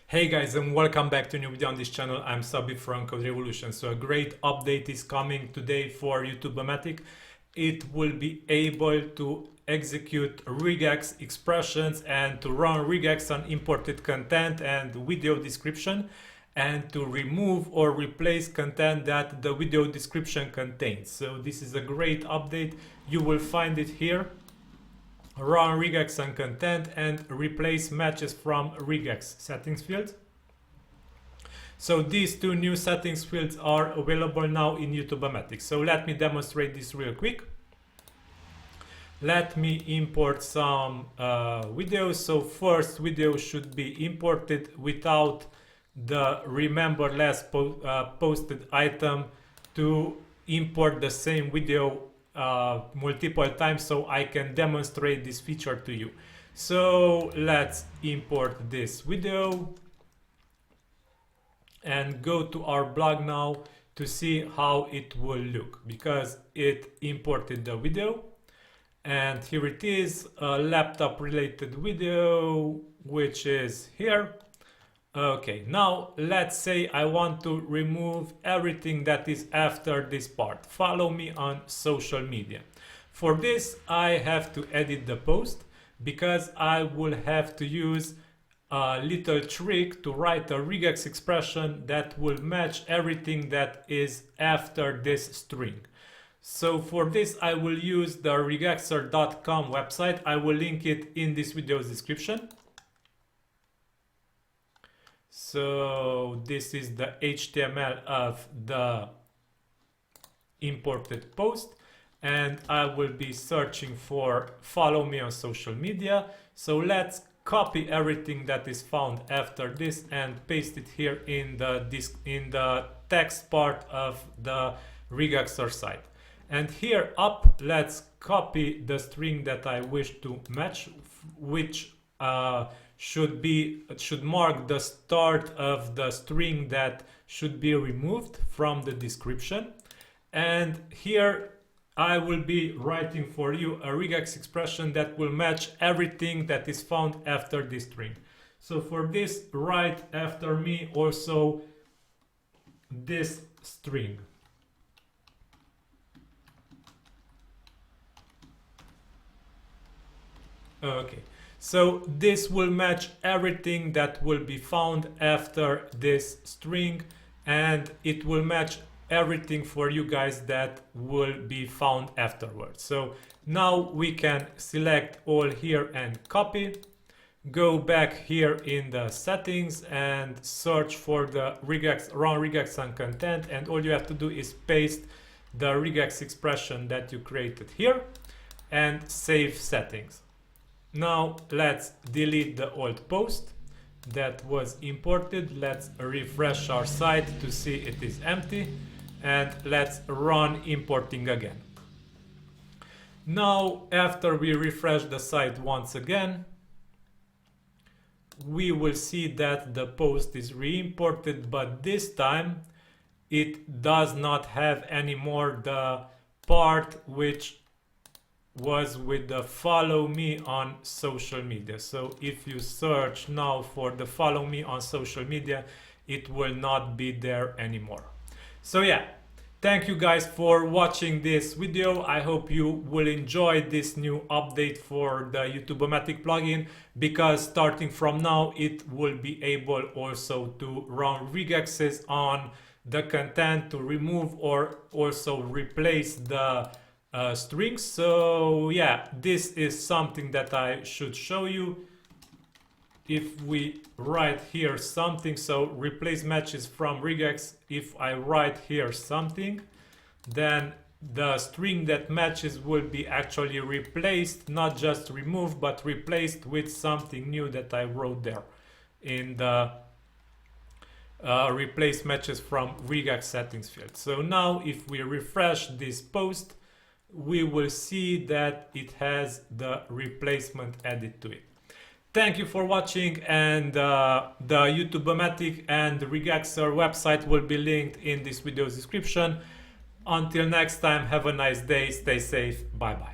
Hey guys, and welcome back to a new video on this channel. I'm Szabi from CodeRevolution. So a great update is coming today for Youtubomatic. It will be able to execute regex expressions and to run regex on imported content and video description, and to remove or replace content that the video description contains. So this is a great update. You will find it here. Run regex on content and replace matches from regex settings field. So these two new settings fields are available now in Youtubomatic. So let me demonstrate this real quick. Let me import some videos. So first video should be imported without the remember last posted item to import the same video multiple times, so I can demonstrate this feature to you. So let's import this video and go to our blog now to see how it will look, because it imported the video, and here it is, a laptop related video, which is here. Okay, now let's say I want to remove everything that is after this part. Follow me on social media. For this, I have to edit the post, because I will have to use a little trick to write a regex expression that will match everything that is after this string. So for this, I will use the regexer.com website. I will link it in this video's description. So this is the HTML of the imported post, and I will be searching for follow me on social media. So let's copy everything that is found after this and paste it here in the text part of the Regexer site. And here up, let's copy the string that I wish to match, which should mark the start of the string that should be removed from the description. And here I will be writing for you a regex expression that will match everything that is found after this string. So for this, write after me also this string. Okay. So this will match everything that will be found after this string, and it will match everything for you guys that will be found afterwards. So now we can select all here and copy, go back here in the settings and search for the regex, run regex on content, and all you have to do is paste the regex expression that you created here and save settings. Now let's delete the old post that was imported. Let's refresh our site to see it is empty, and let's run importing again. Now after we refresh the site once again, we will see that the post is re-imported, but this time it does not have anymore the part which was with the follow me on social media. So if you search now for the follow me on social media, it will not be there anymore. So yeah, thank you guys for watching this video. I hope you will enjoy this new update for the Youtubomatic plugin, because starting from now it will be able also to run regexes on the content to remove or also replace the strings. So yeah, this is something that I should show you. If we write here something, so replace matches from regex, if I write here something, then the string that matches will be actually replaced, not just removed, but replaced with something new that I wrote there in the replace matches from regex settings field. So now if we refresh this post, we will see that it has the replacement added to it. Thank you for watching, and the Youtubomatic and the Regexer website will be linked in this video's description. Until next time, have a nice day, stay safe, bye bye.